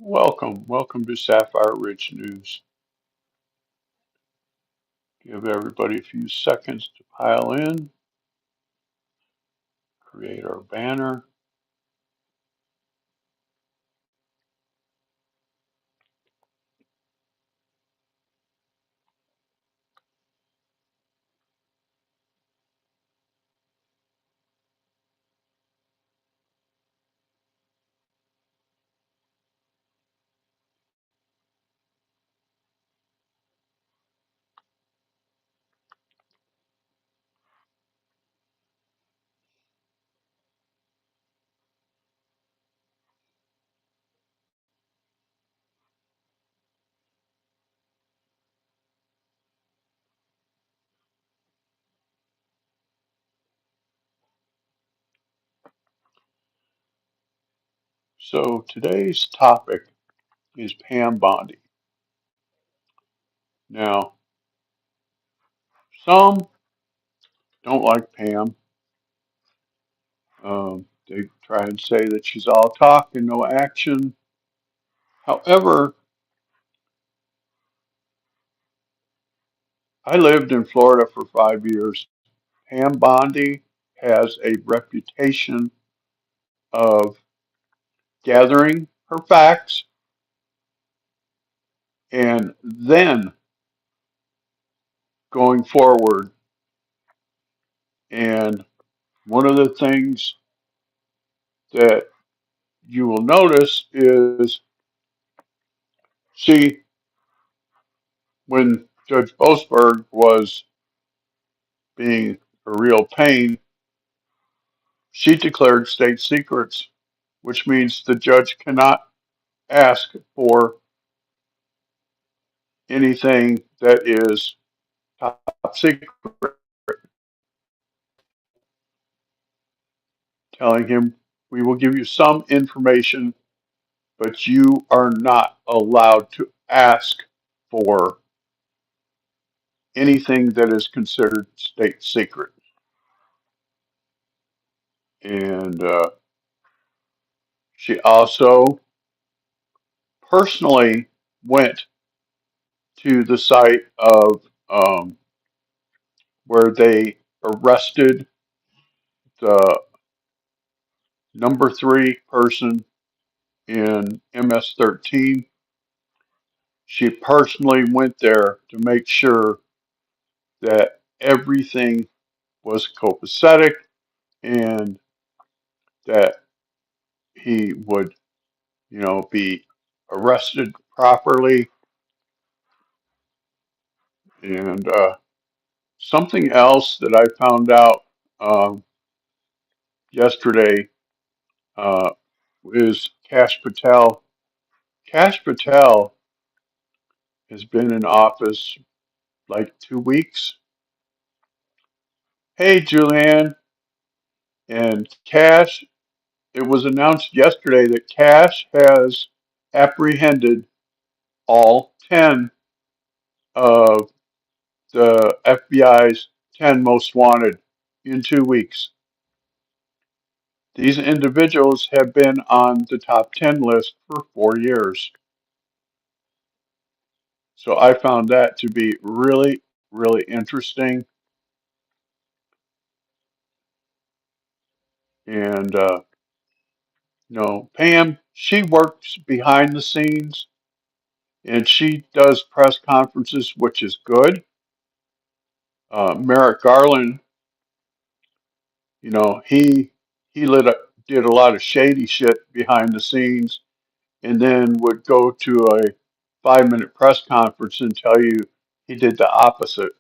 Welcome to Sapphire Ridge News. Give everybody a few seconds to pile in, create our banner. So today's topic is Pam Bondi. Now, some don't like Pam. They try and say that she's all talk and no action. However, I lived in Florida for 5 years. Pam Bondi has a reputation of gathering her facts and then going forward. And one of the things that you will notice is, see, when Judge Boasberg was being a real pain, she declared state secrets, which means the judge cannot ask for anything that is top secret, telling him, we will give you some information, but you are not allowed to ask for anything that is considered state secret. And she also personally went to the site of where they arrested the number three person in MS-13. She personally went there to make sure that everything was copacetic and that he would, be arrested properly. And something else that I found out um, yesterday uh, is Cash Patel. Cash Patel has been in office like 2 weeks. Hey, Julianne. And Cash, it was announced yesterday that Cash has apprehended all 10 of the FBI's 10 most wanted in 2 weeks. These individuals have been on the top 10 list for 4 years. So I found that to be really, really interesting. And, Pam, she works behind the scenes and she does press conferences, which is good. Merrick Garland, he did a lot of shady shit behind the scenes and then would go to a 5 minute press conference and tell you he did the opposite.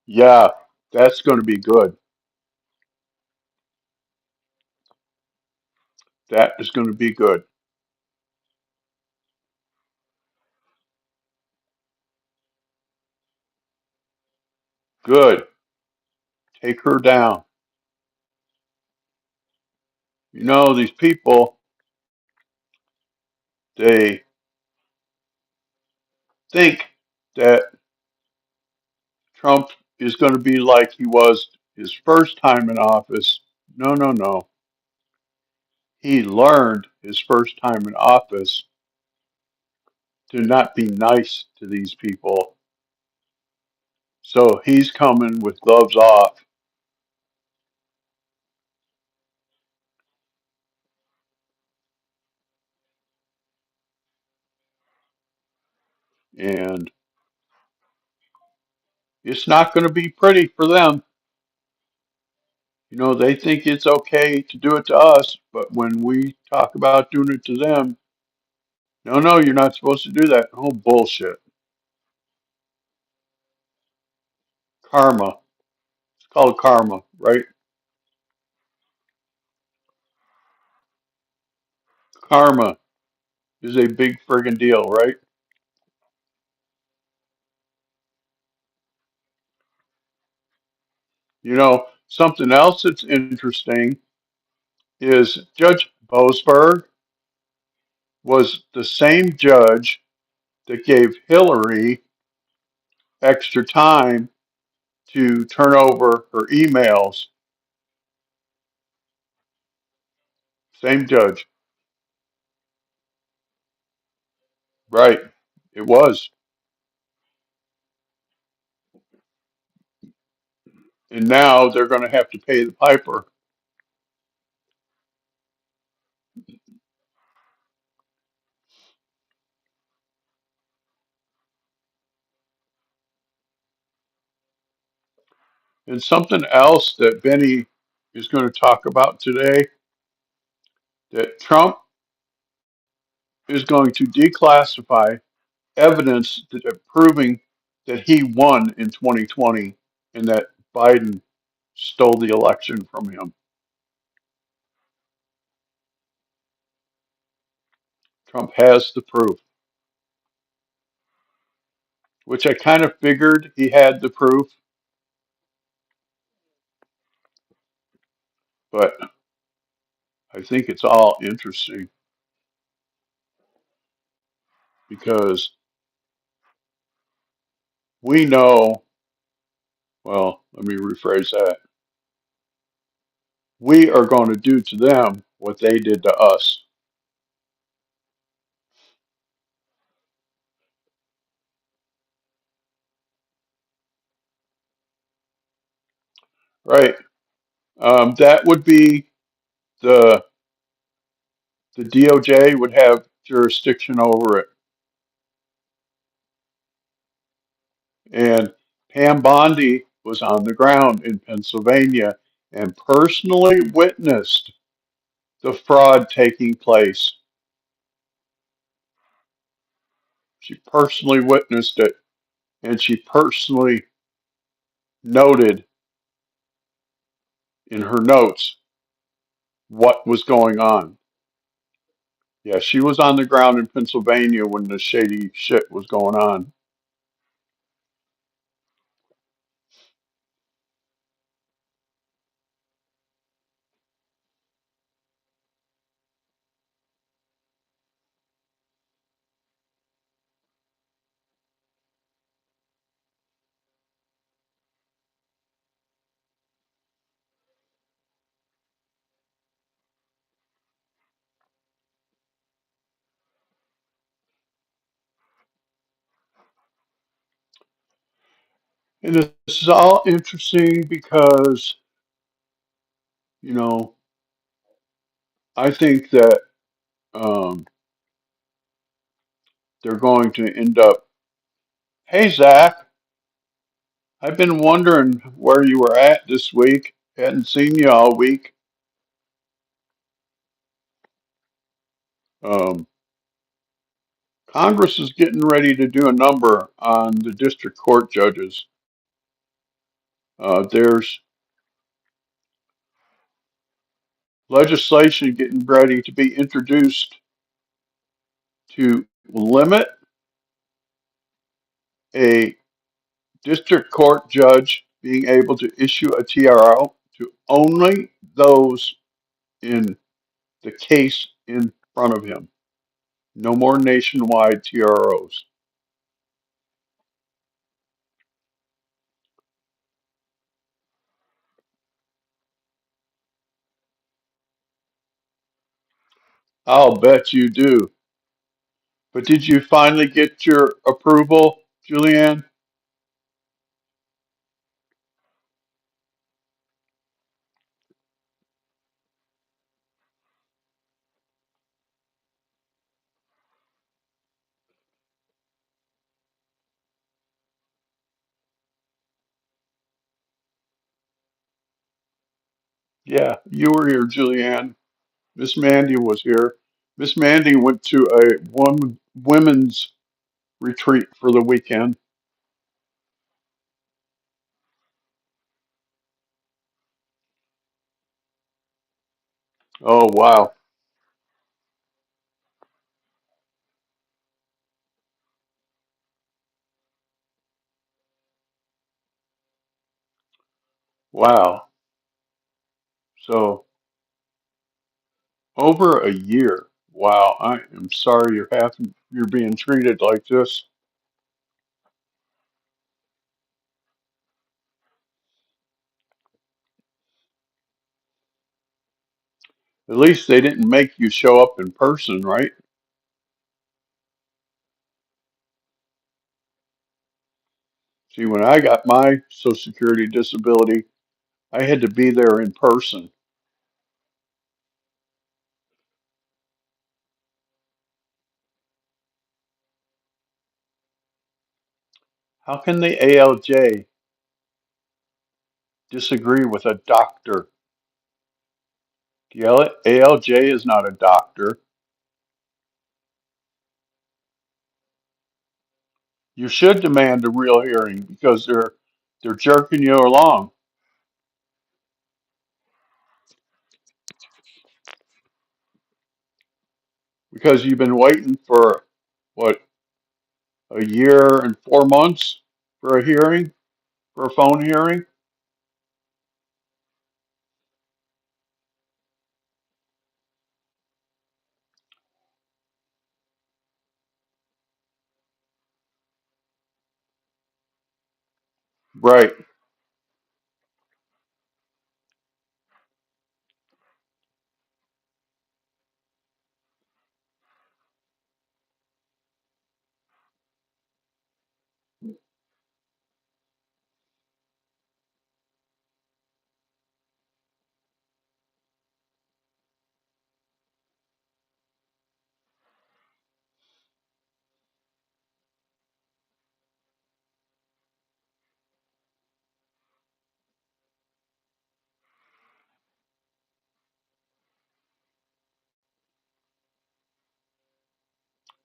Yeah, that's going to be good. That is going to be good. Good. Take her down. These people, they think that Trump is going to be like he was his first time in office. No, no, no. He learned his first time in office to not be nice to these people. So he's coming with gloves off. And it's not going to be pretty for them. You know, they think it's okay to do it to us, but when we talk about doing it to them, no, no, you're not supposed to do that. Oh, bullshit. Karma. It's called karma, right? Karma is a big friggin' deal, right? You know, something else that's interesting is Judge Boasberg was the same judge that gave Hillary extra time to turn over her emails. Same judge. Right. It was. And now they're going to have to pay the piper. And something else that Benny is going to talk about today, that Trump is going to declassify evidence proving that he won in 2020 and that Biden stole the election from him. Trump has the proof, which I kind of figured he had the proof, but I think it's all interesting because we know, well, let me rephrase that. We are going to do to them what they did to us. Right. That would be the the DOJ would have jurisdiction over it. And Pam Bondi was on the ground in Pennsylvania and personally witnessed the fraud taking place. She personally witnessed it and she personally noted in her notes what was going on. Yeah, she was on the ground in Pennsylvania when the shady shit was going on. And this is all interesting because, you know, I think that um, they're going to end up. Hey, Zach, I've been wondering where you were at this week. Hadn't seen you all week. Um, Congress is getting ready to do a number on the district court judges. There's legislation getting ready to be introduced to limit a district court judge being able to issue a TRO to only those in the case in front of him. No more nationwide TROs. I'll bet you do. But did you finally get your approval, Julianne? Yeah, you were here, Julianne. Miss Mandy was here. Miss Mandy went to a women's retreat for the weekend. Oh, wow. Wow. So, over a year. Wow. I am sorry you're being treated like this. At least they didn't make you show up in person, right? See, when I got my Social Security disability, I had to be there in person. How can the ALJ disagree with a doctor? The ALJ is not a doctor. You should demand a real hearing because they're jerking you along because you've been waiting for what, a year and 4 months for a hearing, for a phone hearing. Right,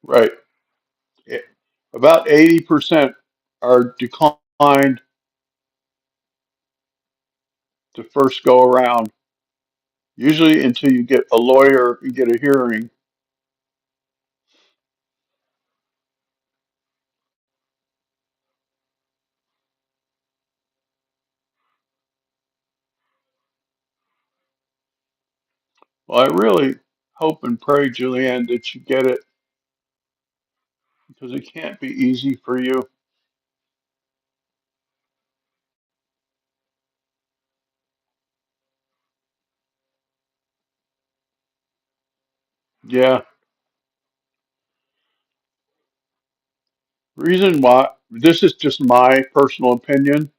right. It- About 80% are declined to first go around. Usually, until you get a lawyer and get a hearing. Well, I really hope and pray, Julianne, that you get it because it can't be easy for you. Yeah. Reason why, this is just my personal opinion,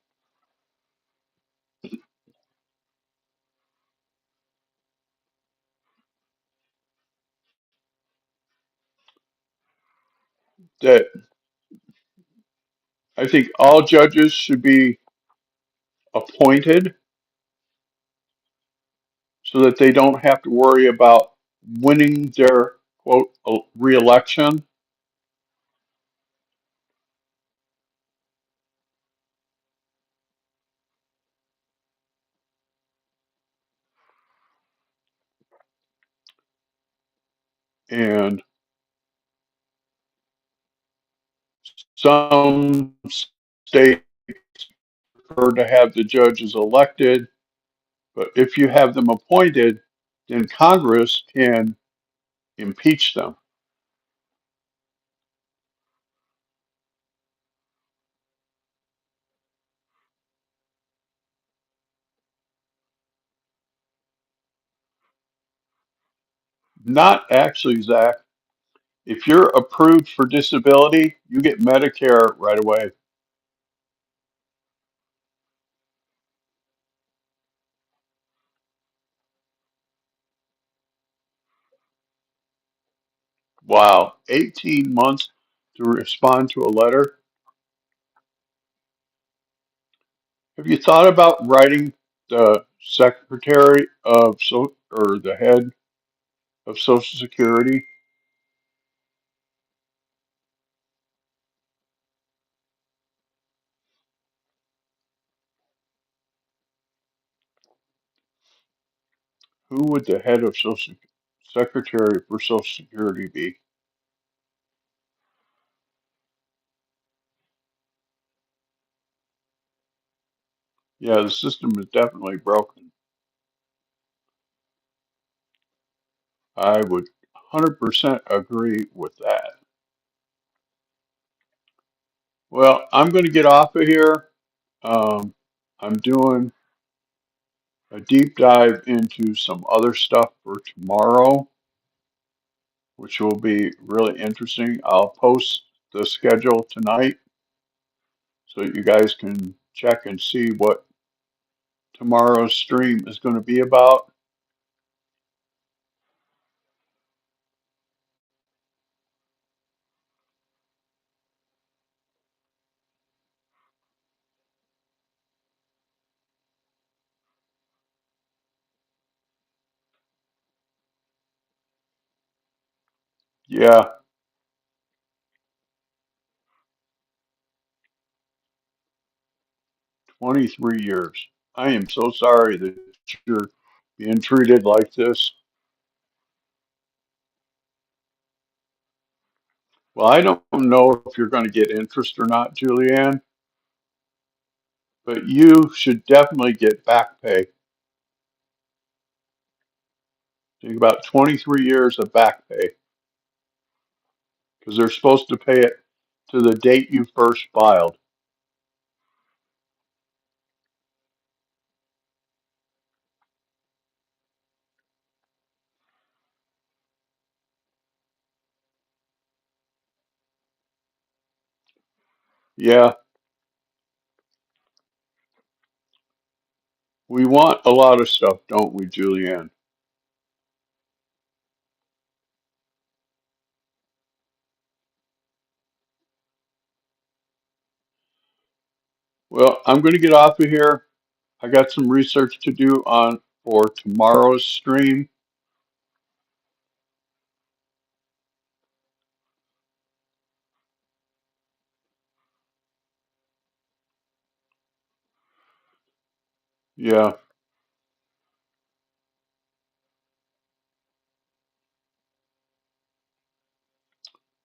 that I think all judges should be appointed so that they don't have to worry about winning their quote reelection. And some states prefer to have the judges elected, but if you have them appointed, then Congress can impeach them. Not actually, Zach. If you're approved for disability, you get Medicare right away. Wow, 18 months to respond to a letter. Have you thought about writing the secretary of or the head of Social Security? Who would the head of Social Secretary for Social Security be? Yeah, the system is definitely broken. I would 100% agree with that. Well, I'm going to get off of here. Um, I'm doing a deep dive into some other stuff for tomorrow, which will be really interesting. I'll post the schedule tonight so that you guys can check and see what tomorrow's stream is going to be about. Yeah, 23 years. I am so sorry that you're being treated like this. Well, I don't know if you're going to get interest or not, Julianne, but you should definitely get back pay. Think about 23 years of back pay because they're supposed to pay it to the date you first filed. Yeah, we want a lot of stuff, don't we, Julianne? Well, I'm going to get off of here. I got some research to do on for tomorrow's stream. Yeah,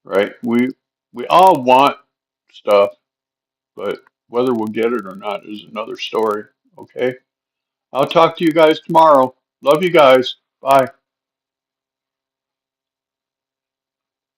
right. We all want stuff, but whether we'll get it or not is another story. Okay. I'll talk to you guys tomorrow. Love you guys. Bye.